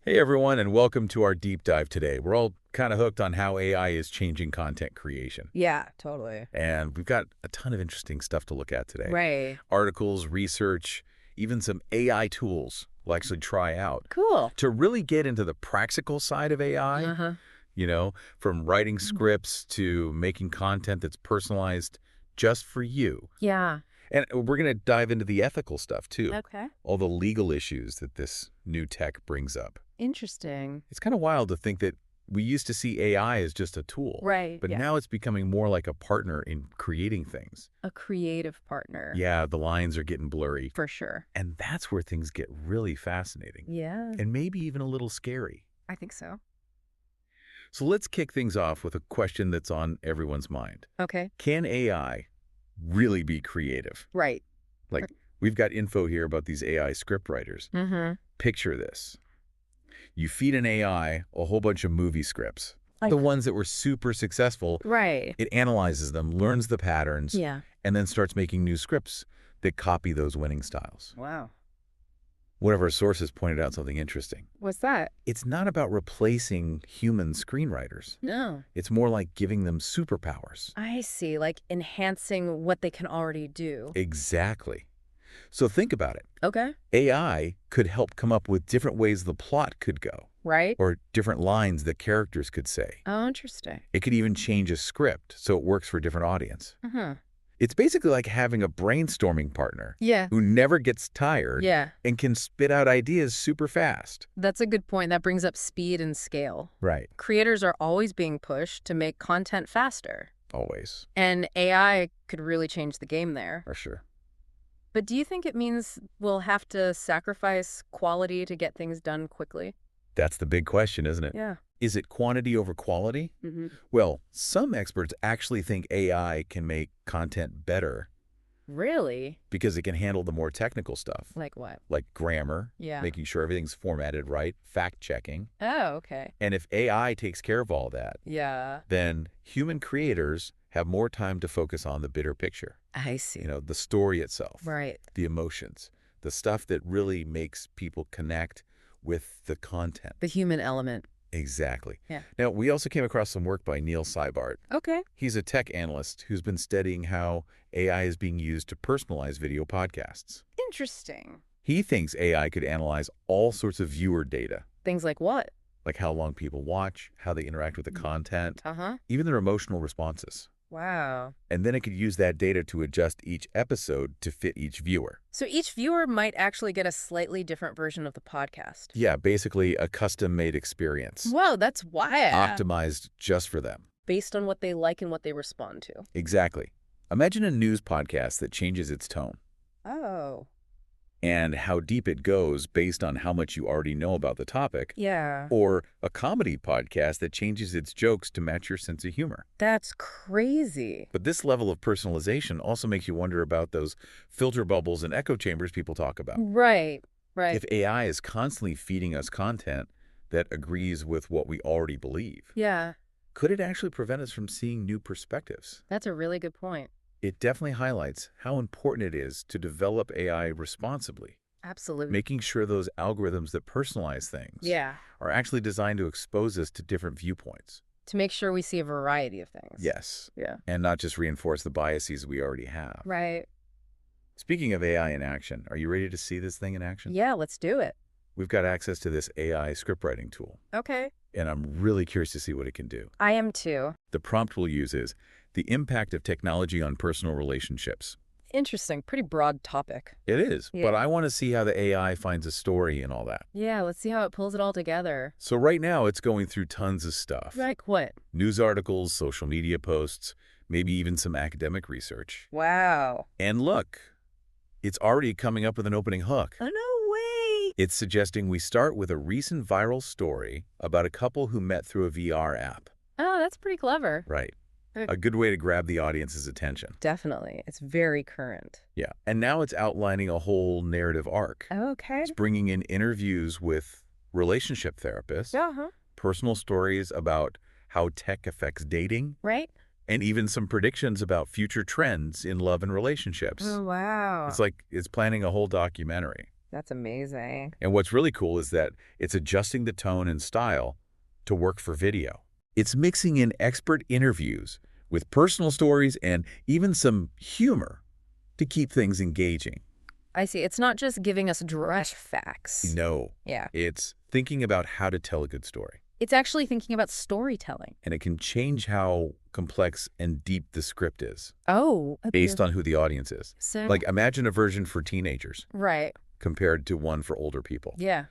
Hey everyone, and welcome to our deep dive today. We're all kind of hooked on how AI is changing content creation. Yeah, totally. And we've got a ton of interesting stuff to look at today. Right. Articles, research, even some AI tools we'll actually try out. Cool. To really get into the practical side of AI, Uh-huh. from writing scripts to making content that's personalized just for you. Yeah. And we're going to dive into the ethical stuff too. Okay. All the legal issues that this new tech brings up. Interesting. It's kind of wild to think that we used to see AI as just a tool. Right. But Yeah. now it's becoming more like a partner in creating things. A creative partner. Yeah, the lines are getting blurry. For sure. And that's where things get really fascinating. Yeah. And maybe even a little scary. I think so. So let's kick things off with a question that's on everyone's mind. Okay. Can AI really be creative? Right. Like, we've got info here about these AI script writers. Mm-hmm. Picture this. You feed an AI a whole bunch of movie scripts. Like, The ones that were super successful. right. It analyzes them, learns the patterns, Yeah. and then starts making new scripts that copy those winning styles. Wow. One of our sources pointed out something interesting. What's that? It's not about replacing human screenwriters. No. It's more like giving them superpowers. I see. Like enhancing what they can already do. Exactly. So think about it. Okay. AI could help come up with different ways the plot could go, Right. or different lines that characters could say. Oh, interesting. It could even change a script so it works for a different audience. Uh-huh. It's basically like having a brainstorming partner Yeah. who never gets tired Yeah. and can spit out ideas super fast. That's a good point. That brings up speed and scale. Right. Creators are always being pushed to make content faster. Always. And AI could really change the game there. For sure. But do you think it means we'll have to sacrifice quality to get things done quickly? That's the big question, isn't it? Yeah. Is it quantity over quality? Mm-hmm. Well, some experts actually think AI can make content better Really? because it can handle the more technical stuff, Like what? like grammar, Yeah. making sure everything's formatted right, fact-checking. Oh, okay. And if AI takes care of all that, Yeah. then human creators have more time to focus on the bigger picture. I see. The story itself, Right. the emotions, the stuff that really makes people connect with the content. The human element. Exactly. Yeah. Now, we also came across some work by Neil Seibart. Okay. He's a tech analyst who's been studying how AI is being used to personalize video podcasts. Interesting. He thinks AI could analyze all sorts of viewer data, Things like what? like how long people watch, how they interact with the content, Uh-huh. even their emotional responses. Wow. And then it could use that data to adjust each episode to fit each viewer. So each viewer might actually get a slightly different version of the podcast. Yeah, basically a custom-made experience, Whoa, that's wild. optimized just for them. Based on what they like and what they respond to. Exactly. Imagine a news podcast that changes its tone Oh. and how deep it goes based on how much you already know about the topic, Yeah. or a comedy podcast that changes its jokes to match your sense of humor. That's crazy. But this level of personalization also makes you wonder about those filter bubbles and echo chambers people talk about. Right. Right. If AI is constantly feeding us content that agrees with what we already believe, Yeah. could it actually prevent us from seeing new perspectives? That's a really good point. It definitely highlights how important it is to develop AI responsibly, Absolutely. making sure those algorithms that personalize things Yeah. are actually designed to expose us to different viewpoints. To make sure we see a variety of things. Yes. Yeah. And not just reinforce the biases we already have. Right. Speaking of AI in action, are you ready to see this thing in action? Yeah, let's do it. We've got access to this AI scriptwriting tool, Okay. and I'm really curious to see what it can do. I am too. The prompt we'll use is the impact of technology on personal relationships. Interesting. Pretty broad topic. It is, Yeah. but I want to see how the AI finds a story and all that. Yeah, let's see how it pulls it all together. So right now it's going through tons of stuff. Like what? News articles, social media posts, maybe even some academic research. Wow. And look, it's already coming up with an opening hook. Oh, no way. It's suggesting we start with a recent viral story about a couple who met through a VR app. Oh, that's pretty clever. Right. Okay. A good way to grab the audience's attention. Definitely. It's very current. Yeah. And now it's outlining a whole narrative arc. Okay. It's bringing in interviews with relationship therapists, Uh-huh. personal stories about how tech affects dating, Right? and even some predictions about future trends in love and relationships. Oh, wow. It's like it's planning a whole documentary. That's amazing. And what's really cool is that it's adjusting the tone and style to work for video. It's mixing in expert interviews with personal stories and even some humor to keep things engaging. I see. It's not just giving us direct facts. No, Yeah. it's thinking about how to tell a good story. It's actually thinking about storytelling. And it can change how complex and deep the script is Oh. based on who the audience is. So, Like, imagine a version for teenagers right. compared to one for older people. Yeah.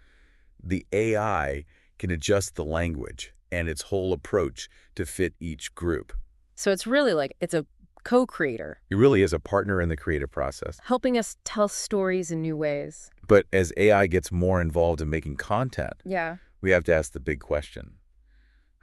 The AI can adjust the language and its whole approach to fit each group. So it's really like it's a co-creator, It really is a partner in the creative process. helping us tell stories in new ways. But as AI gets more involved in making content, Yeah. we have to ask the big question.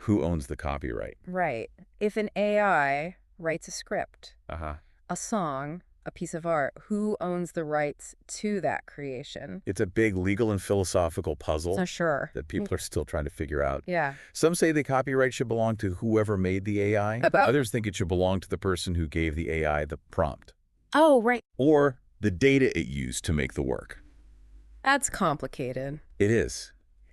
Who owns the copyright? Right. If an AI writes a script, Uh-huh. a song, a piece of art, who owns the rights to that creation? It's a big legal and philosophical puzzle Not sure. that people are still trying to figure out. Yeah. Some say the copyright should belong to whoever made the AI. About- Others think it should belong to the person who gave the AI the prompt Oh, right. or the data it used to make the work. That's complicated. It is.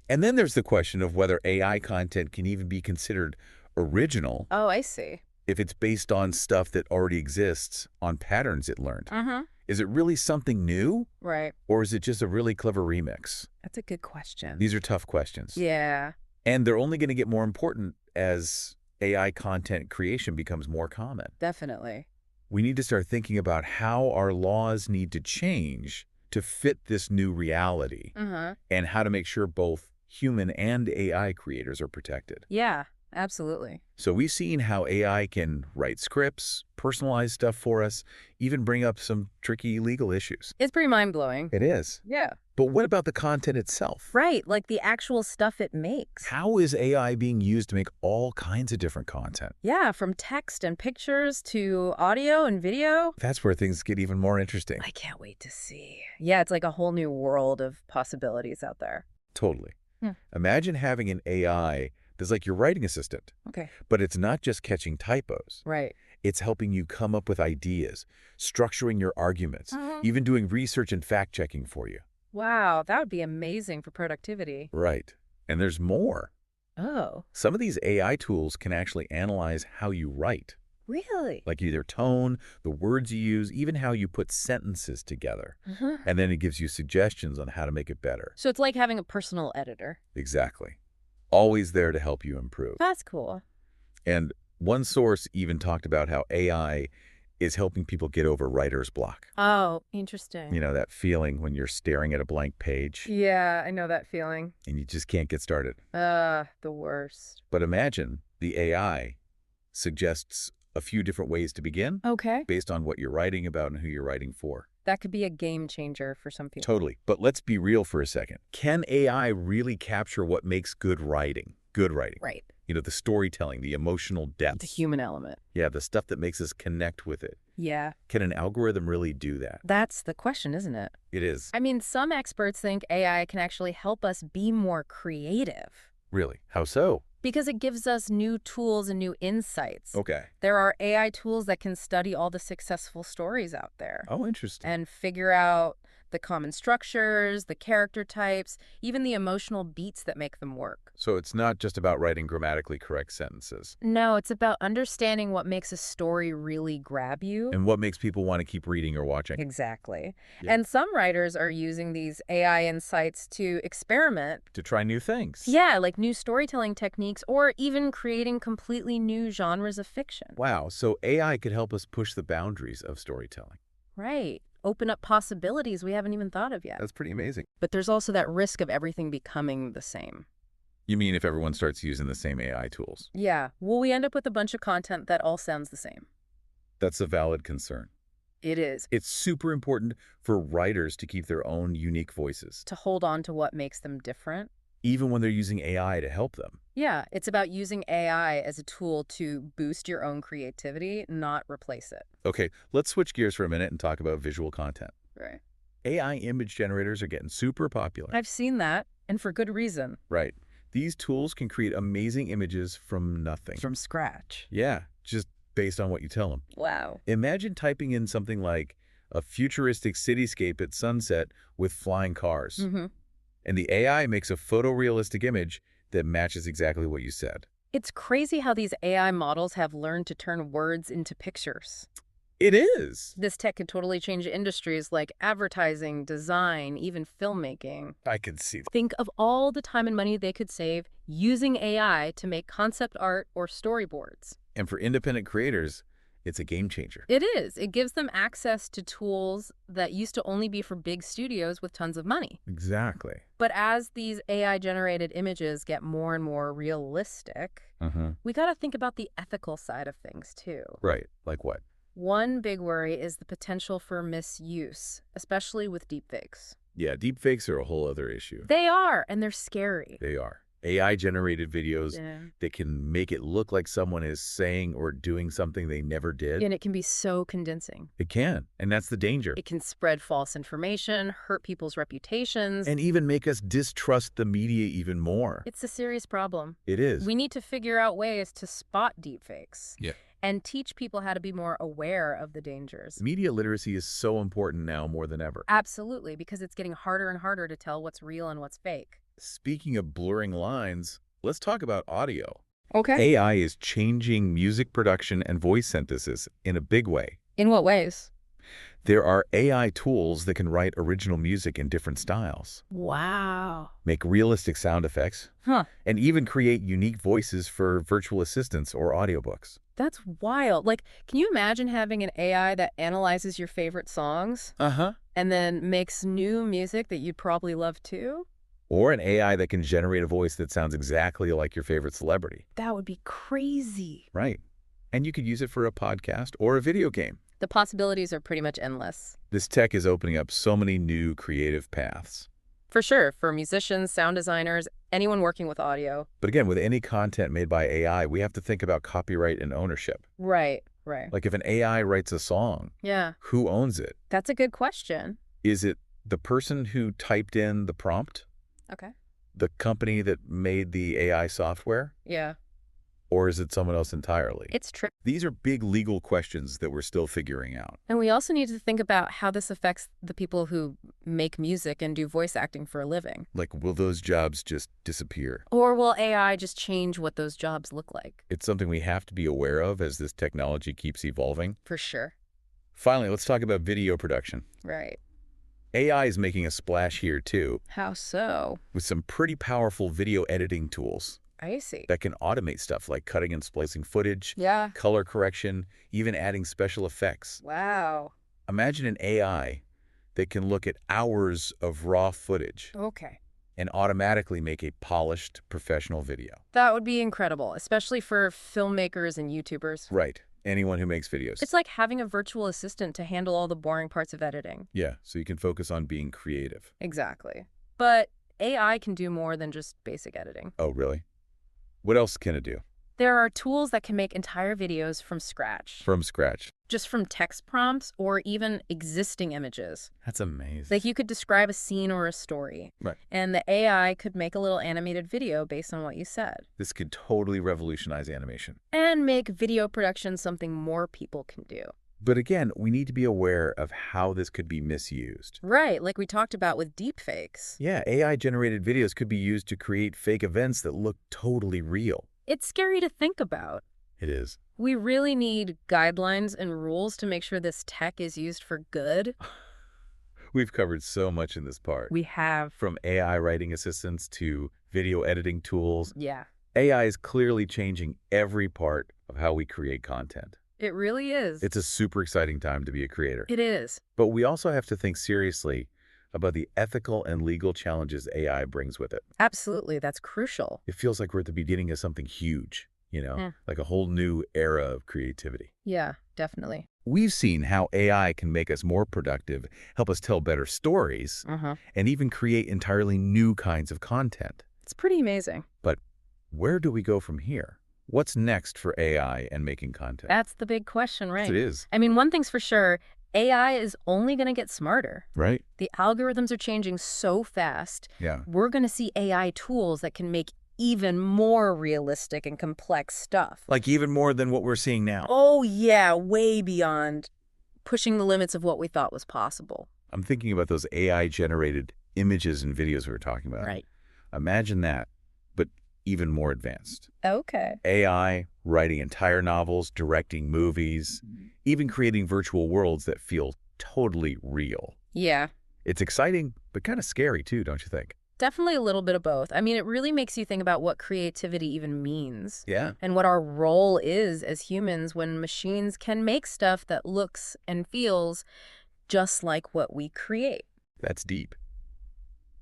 And then there's the question of whether AI content can even be considered original Oh, I see. if it's based on stuff that already exists, on patterns it learned. Mm-hmm. Is it really something new, Right. or is it just a really clever remix? That's a good question. These are tough questions. Yeah. And they're only going to get more important as AI content creation becomes more common. Definitely. We need to start thinking about how our laws need to change to fit this new reality Uh-huh. and how to make sure both human and AI creators are protected. Yeah, absolutely. So we've seen how AI can write scripts, personalize stuff for us, even bring up some tricky legal issues. It's pretty mind-blowing. It is. Yeah. But what about the content itself? Right, like the actual stuff it makes. How is AI being used to make all kinds of different content? Yeah, from text and pictures to audio and video. That's where things get even more interesting. I can't wait to see. Yeah, it's like a whole new world of possibilities out there. Totally. Yeah. Imagine having an AI that's like your writing assistant, Okay. but it's not just catching typos. Right. It's helping you come up with ideas, structuring your arguments, Mhm. even doing research and fact-checking for you. Wow, that would be amazing for productivity. Right. And there's more. Oh, Some of these AI tools can actually analyze how you write, really? like either tone, the words you use, even how you put sentences together. Uh-huh. And then it gives you suggestions on how to make it better. So it's like having a personal editor. Exactly. Always there to help you improve. That's cool. And one source even talked about how AI is helping people get over writer's block. Oh, interesting. You know, that feeling when you're staring at a blank page Yeah, I know that feeling. and you just can't get started. The worst. But imagine the AI suggests a few different ways to begin Okay. based on what you're writing about and who you're writing for. That could be a game changer for some people. Totally. But let's be real for a second. Can AI really capture what makes good writing? Good writing. Right. You know, the storytelling, the emotional depth. The human element. Yeah, the stuff that makes us connect with it. Yeah. Can an algorithm really do that? That's the question, isn't it? It is. I mean, some experts think AI can actually help us be more creative Really? How so? because it gives us new tools and new insights. Okay. There are AI tools that can study all the successful stories out there Oh, interesting. and figure out the common structures, the character types, even the emotional beats that make them work. So it's not just about writing grammatically correct sentences. No, it's about understanding what makes a story really grab you. And what makes people want to keep reading or watching. Exactly. Yeah. And some writers are using these AI insights to experiment. To try new things. Yeah, like new storytelling techniques or even creating completely new genres of fiction. Wow. So AI could help us push the boundaries of storytelling. Right. Open up possibilities we haven't even thought of yet. That's pretty amazing. But there's also that risk of everything becoming the same. You mean if everyone starts using the same AI tools? Yeah. Will we end up with a bunch of content that all sounds the same? That's a valid concern. It is. It's super important for writers to keep their own unique voices, To hold on to what makes them different. even when they're using AI to help them. Yeah, it's about using AI as a tool to boost your own creativity, not replace it. Okay, let's switch gears for a minute and talk about visual content. Right. AI image generators are getting super popular. I've seen that, and for good reason. Right. These tools can create amazing images from nothing. From scratch. Yeah, just based on what you tell them. Wow. Imagine typing in something like, a futuristic cityscape at sunset with flying cars. Mm-hmm. And the AI makes a photorealistic image that matches exactly what you said. It's crazy how these AI models have learned to turn words into pictures. It is. This tech could totally change industries like advertising, design, even filmmaking. I can see that. Think of all the time and money they could save using AI to make concept art or storyboards. And for independent creators, it's a game changer. It is. It gives them access to tools that used to only be for big studios with tons of money. Exactly. But as these AI-generated images get more and more realistic, we got to think about the ethical side of things, too. Right. Like what? One big worry is the potential for misuse, especially with deepfakes. Yeah, deepfakes are a whole other issue. They are, and they're scary. They are. AI-generated videos Yeah. that can make it look like someone is saying or doing something they never did. And it can be so convincing. It can, and that's the danger. It can spread false information, hurt people's reputations. And even make us distrust the media even more. It's a serious problem. It is. We need to figure out ways to spot deepfakes. Yeah. And teach people how to be more aware of the dangers. Media literacy is so important now more than ever. Absolutely, because it's getting harder and harder to tell what's real and what's fake. Speaking of blurring lines, let's talk about audio. Okay. AI is changing music production and voice synthesis in a big way. In what ways? There are AI tools that can write original music in different styles, Wow. make realistic sound effects, Huh. and even create unique voices for virtual assistants or audiobooks. That's wild. Like, can you imagine having an AI that analyzes your favorite songs and then makes new music that you'd probably love too? Or an AI that can generate a voice that sounds exactly like your favorite celebrity. That would be crazy. Right. And you could use it for a podcast or a video game. The possibilities are pretty much endless. This tech is opening up so many new creative paths. For sure, for musicians, sound designers, anyone working with audio. But again, with any content made by AI, we have to think about copyright and ownership. Right. Like if an AI writes a song, Yeah. who owns it? That's a good question. Is it the person who typed in the prompt? Okay. The company that made the AI software? Yeah. Or is it someone else entirely? It's tricky. These are big legal questions that we're still figuring out. And we also need to think about how this affects the people who make music and do voice acting for a living. Like, will those jobs just disappear? Or will AI just change what those jobs look like? It's something we have to be aware of as this technology keeps evolving. For sure. Finally, let's talk about video production. Right. AI is making a splash here, too, How so? with some pretty powerful video editing tools I see. that can automate stuff like cutting and splicing footage, Yeah. color correction, even adding special effects. Wow. Imagine an AI that can look at hours of raw footage Okay. and automatically make a polished, professional video. That would be incredible, especially for filmmakers and YouTubers. Right. Anyone who makes videos. It's like having a virtual assistant to handle all the boring parts of editing. Yeah, so you can focus on being creative. Exactly. But AI can do more than just basic editing. Oh, really? What else can it do? There are tools that can make entire videos from scratch, From scratch. just from text prompts or even existing images. That's amazing. Like you could describe a scene or a story, Right. and the AI could make a little animated video based on what you said. This could totally revolutionize animation. And make video production something more people can do. But again, we need to be aware of how this could be misused. Right, like we talked about with deepfakes. Yeah, AI-generated videos could be used to create fake events that look totally real. It's scary to think about. It is. We really need guidelines and rules to make sure this tech is used for good. We've covered so much in this part. We have. From AI writing assistants to video editing tools. Yeah. AI is clearly changing every part of how we create content. It really is. It's a super exciting time to be a creator. It is. But we also have to think seriously about the ethical and legal challenges AI brings with it. Absolutely. That's crucial. It feels like we're at the beginning of something huge, Yeah. like a whole new era of creativity. Yeah, definitely. We've seen how AI can make us more productive, help us tell better stories, and even create entirely new kinds of content. It's pretty amazing. But where do we go from here? What's next for AI and making content? That's the big question, right? Yes, it is. I mean, one thing's for sure, AI is only going to get smarter. Right? The algorithms are changing so fast. Yeah. We're going to see AI tools that can make even more realistic and complex stuff. Like even more than what we're seeing now. Oh, yeah, way beyond. pushing the limits of what we thought was possible. I'm thinking about those AI-generated images and videos we were talking about. Right. Imagine that, but even more advanced. Okay. AI writing entire novels, directing movies, even creating virtual worlds that feel totally real. Yeah. It's exciting, but kind of scary too, don't you think? Definitely a little bit of both. I mean, it really makes you think about what creativity even means. Yeah. And what our role is as humans when machines can make stuff that looks and feels just like what we create. That's deep.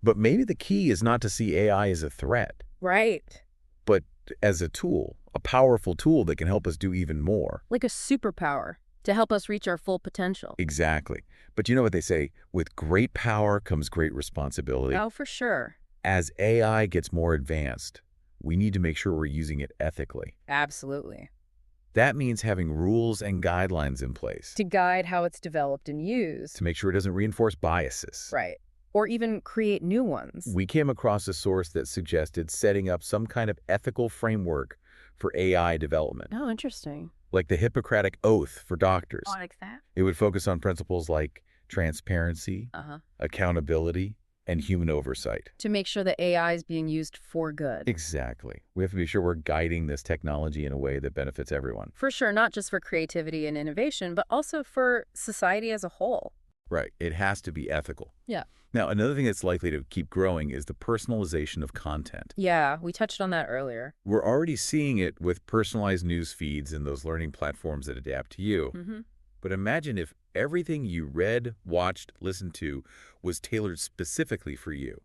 But maybe the key is not to see AI as a threat, Right. but as a tool, a powerful tool that can help us do even more. Like a superpower to help us reach our full potential. Exactly. But you know what they say, with great power comes great responsibility. Oh, for sure. As AI gets more advanced, we need to make sure we're using it ethically. Absolutely. That means having rules and guidelines in place To guide how it's developed and used. to make sure it doesn't reinforce biases. Right. Or even create new ones. We came across a source that suggested setting up some kind of ethical framework for AI development, Oh, interesting. like the Hippocratic Oath for doctors. Oh, like that? It would focus on principles like transparency, accountability, and human oversight. To make sure that AI is being used for good. Exactly. We have to be sure we're guiding this technology in a way that benefits everyone. For sure, not just for creativity and innovation, but also for society as a whole. Right. It has to be ethical. Yeah. Now, another thing that's likely to keep growing is the personalization of content. Yeah, we touched on that earlier. We're already seeing it with personalized news feeds and those learning platforms that adapt to you. But imagine if everything you read, watched, listened to was tailored specifically for you.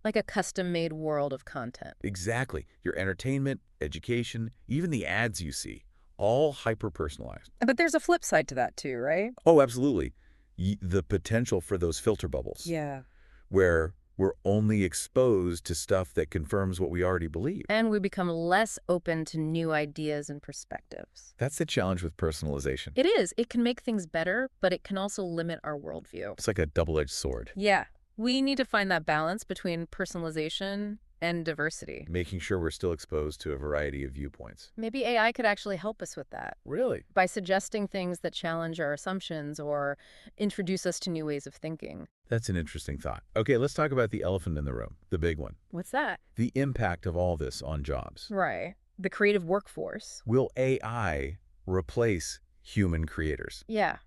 Like a custom-made world of content. Exactly. Your entertainment, education, even the ads you see, all hyper-personalized. But there's a flip side to that too, right? Oh, absolutely. The potential for those filter bubbles. Yeah. Where we're only exposed to stuff that confirms what we already believe. And we become less open to new ideas and perspectives. That's the challenge with personalization. It is. It can make things better, but it can also limit our worldview. It's like a double-edged sword. Yeah. We need to find that balance between personalization and diversity. Making sure we're still exposed to a variety of viewpoints. Maybe AI could actually help us with that. Really? By suggesting things that challenge our assumptions or introduce us to new ways of thinking. That's an interesting thought. Okay, let's talk about the elephant in the room, the big one. What's that? The impact of all this on jobs. Right. The creative workforce. Will AI replace human creators? Yeah.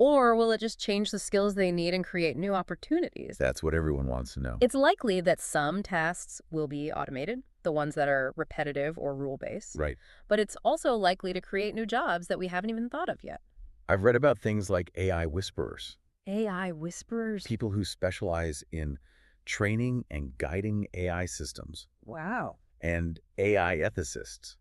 Or will it just change the skills they need and create new opportunities? That's what everyone wants to know. It's likely that some tasks will be automated, the ones that are repetitive or rule-based. Right. But it's also likely to create new jobs that we haven't even thought of yet. I've read about things like AI whisperers. AI whisperers? People who specialize in training and guiding AI systems. Wow. And AI ethicists,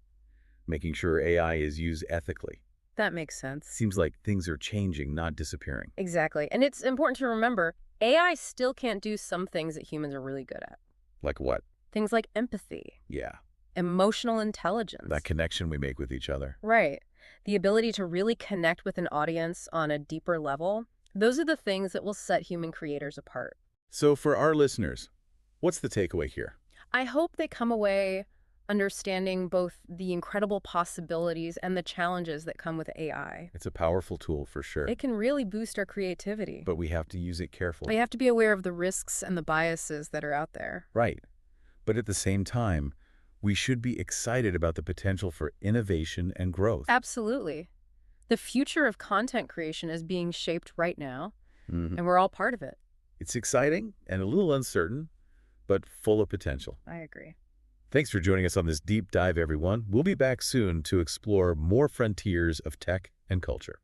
making sure AI is used ethically. That makes sense. Seems like things are changing, not disappearing. Exactly. And it's important to remember, AI still can't do some things that humans are really good at. Like what? Things like empathy. Yeah. Emotional intelligence. That connection we make with each other. Right. The ability to really connect with an audience on a deeper level. Those are the things that will set human creators apart. So for our listeners, what's the takeaway here? I hope they come away understanding both the incredible possibilities and the challenges that come with AI. It's a powerful tool for sure. It can really boost our creativity. But we have to use it carefully. We have to be aware of the risks and the biases that are out there. Right. But at the same time, we should be excited about the potential for innovation and growth. Absolutely. The future of content creation is being shaped right now, and we're all part of it. It's exciting and a little uncertain, but full of potential. I agree. Thanks for joining us on this deep dive, everyone. We'll be back soon to explore more frontiers of tech and culture.